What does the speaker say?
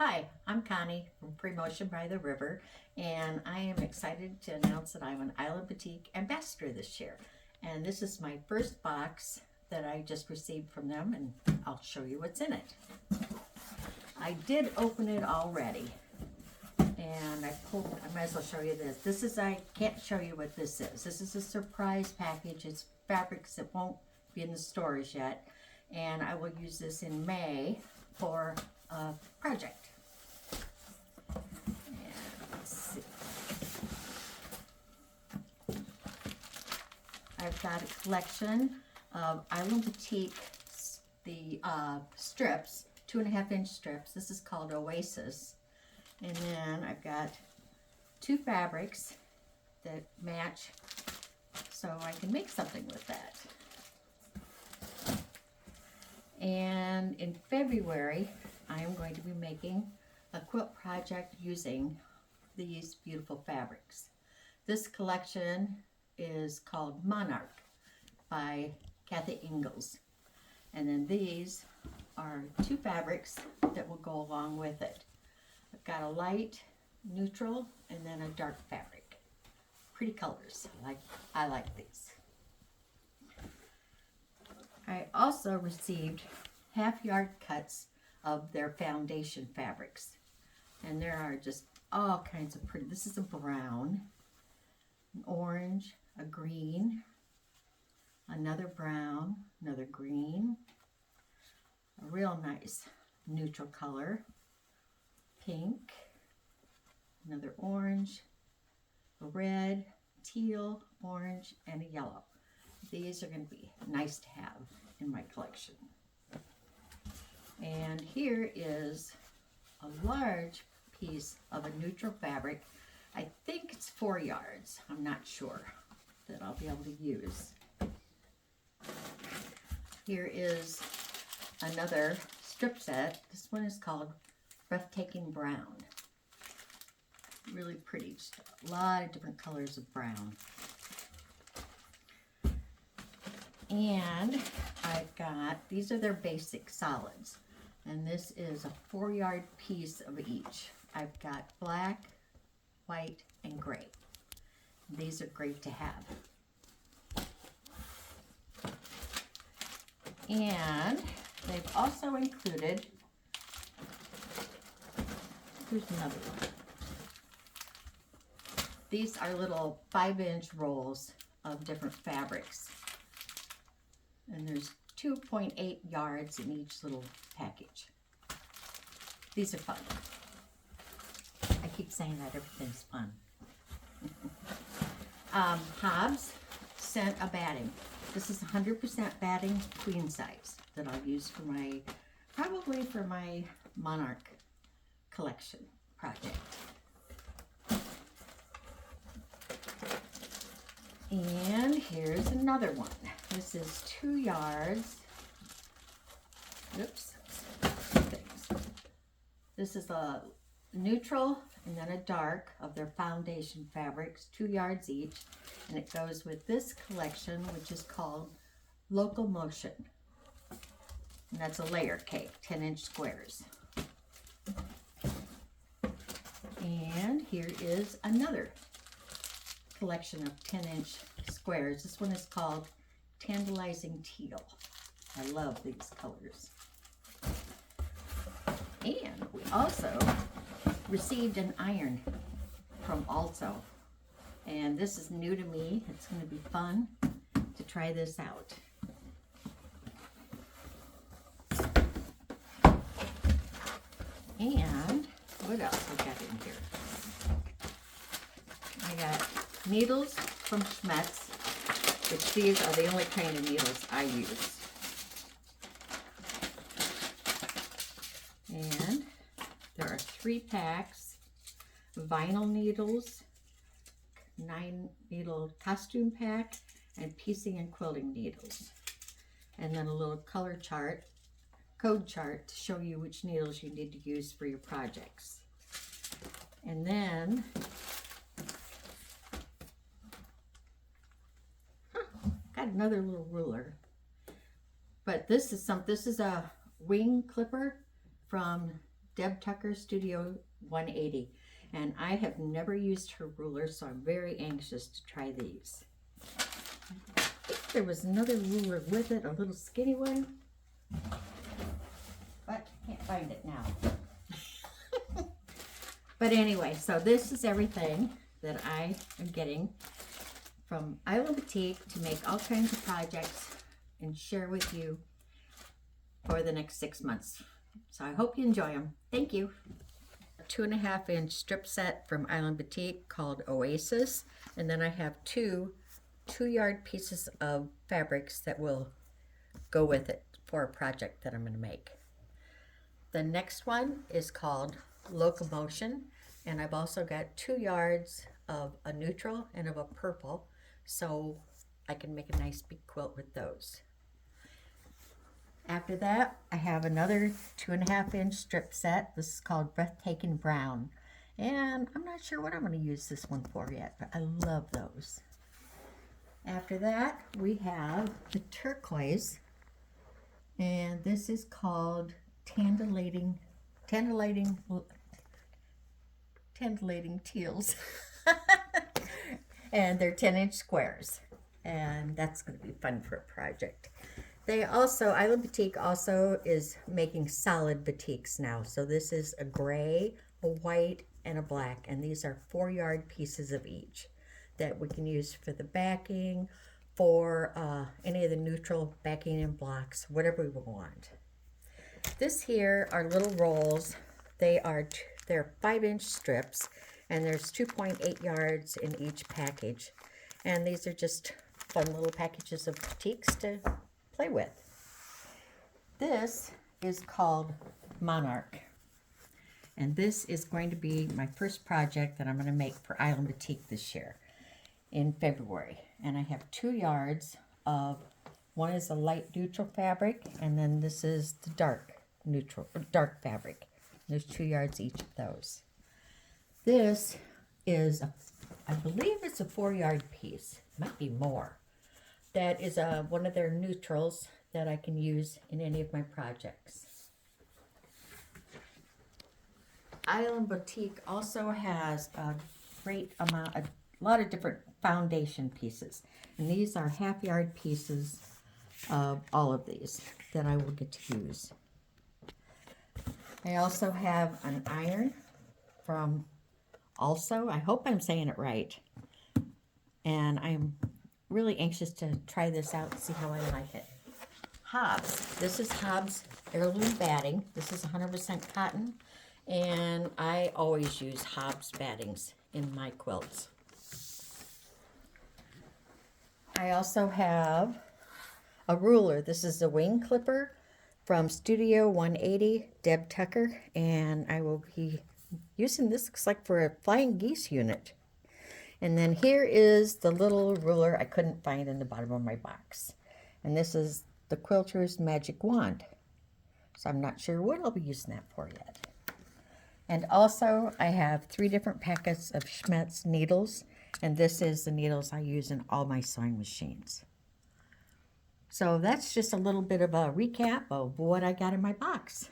Hi, I'm Connie from Promotion by the River, and I am excited to announce that I'm an Island Batik ambassador this year. And this is my first box that I just received from them, and I'll show you what's in it. I did open it already, and I might as well show you this. I can't show you what this is. This is a surprise package. It's fabrics that won't be in the stores yet, and I will use this in May for a project. I've got a collection of Island Batik, the strips, 2.5-inch strips. This is called Oasis. And then I've got 2 fabrics that match, so I can make something with that. And in February, I am going to be making a quilt project using these beautiful fabrics. This collection is called Monarch by Kathy Ingalls. And then these are 2 fabrics that will go along with it. I've got a light, neutral, and then a dark fabric. Pretty colors. I like these. I also received half-yard cuts of their foundation fabrics. And there are just all kinds of pretty. This is a brown, an orange, a green, another brown, another green, a real nice neutral color, pink, another orange, a red, teal, orange, and a yellow. These are going to be nice to have in my collection. And here is a large piece of a neutral fabric. I think it's 4 yards. I'm not sure that I'll be able to use. Here is another strip set. This one is called Breathtaking Brown. Really pretty. Just a lot of different colors of brown. And I've got, these are their basic solids. And this is a 4-yard piece of each. I've got black, white, and gray. These are great to have. And they've also included, here's another one. These are little 5-inch rolls of different fabrics. And there's 2.8 yards in each little package. These are fun. I keep saying that everything's fun. Hobbs sent a batting. This is 100% batting, queen size, that I'll use for probably for my Monarch collection project. And here's another one. This is 2 yards. Oops. This is a neutral and then a dark of their foundation fabrics, 2 yards each. And it goes with this collection, which is called Local Motion. And that's a layer cake, 10-inch squares. And here is another collection of 10-inch squares. This one is called Tantalizing Teal. I love these colors. And we also received an iron from Oliso. And this is new to me. It's going to be fun to try this out. And what else we got in here? I got needles from Schmetz, which these are the only kind of needles I use. And there are 3 packs, vinyl needles, 9-needle costume pack, and piecing and quilting needles. And then a little color chart, code chart to show you which needles you need to use for your projects. And then got another little ruler. But this is a wing clipper from Deb Tucker Studio 180. And I have never used her ruler, so I'm very anxious to try these. I think there was another ruler with it, a little skinny one, but can't find it now. But anyway, so this is everything that I am getting from Island Batik to make all kinds of projects and share with you for the next 6 months. So I hope you enjoy them. Thank you. A 2.5-inch strip set from Island Batik called Oasis. And then I have two 2-yard pieces of fabrics that will go with it for a project that I'm going to make. The next one is called Locomotion. And I've also got 2 yards of a neutral and of a purple, so I can make a nice big quilt with those. After that, I have another 2.5-inch strip set. This is called Breathtaking Brown. And I'm not sure what I'm going to use this one for yet, but I love those. After that, we have the turquoise. And this is called Tantalizing Teals. And they're 10-inch squares. And that's going to be fun for a project. They also, Island Batik also is making solid batiks now. So this is a gray, a white, and a black. And these are 4-yard pieces of each that we can use for the backing, for any of the neutral backing and blocks, whatever we want. This here are little rolls. They're 5-inch strips, and there's 2.8 yards in each package. And these are just fun little packages of batiks to play with. This is called Monarch. And this is going to be my first project that I'm going to make for Island Batik this year in February. And I have 2 yards of, one is a light neutral fabric, and then this is the dark fabric. There's 2 yards each of those. This is, I believe it's a 4-yard piece. Might be more. That is one of their neutrals that I can use in any of my projects. Island Batik also has a lot of different foundation pieces. And these are 1/2-yard pieces of all of these that I will get to use. I also have an iron from Oliso. I hope I'm saying it right. And I'm really anxious to try this out and see how I like it. Hobbs. This is Hobbs Heirloom Batting. This is 100% cotton. And I always use Hobbs Battings in my quilts. I also have a ruler. This is a wing clipper from Studio 180, Deb Tucker. And I will be using this, looks like, for a flying geese unit. And then here is the little ruler I couldn't find in the bottom of my box. And this is the Quilter's Magic Wand. So I'm not sure what I'll be using that for yet. And also I have 3 different packets of Schmetz Needles. And this is the needles I use in all my sewing machines. So that's just a little bit of a recap of what I got in my box.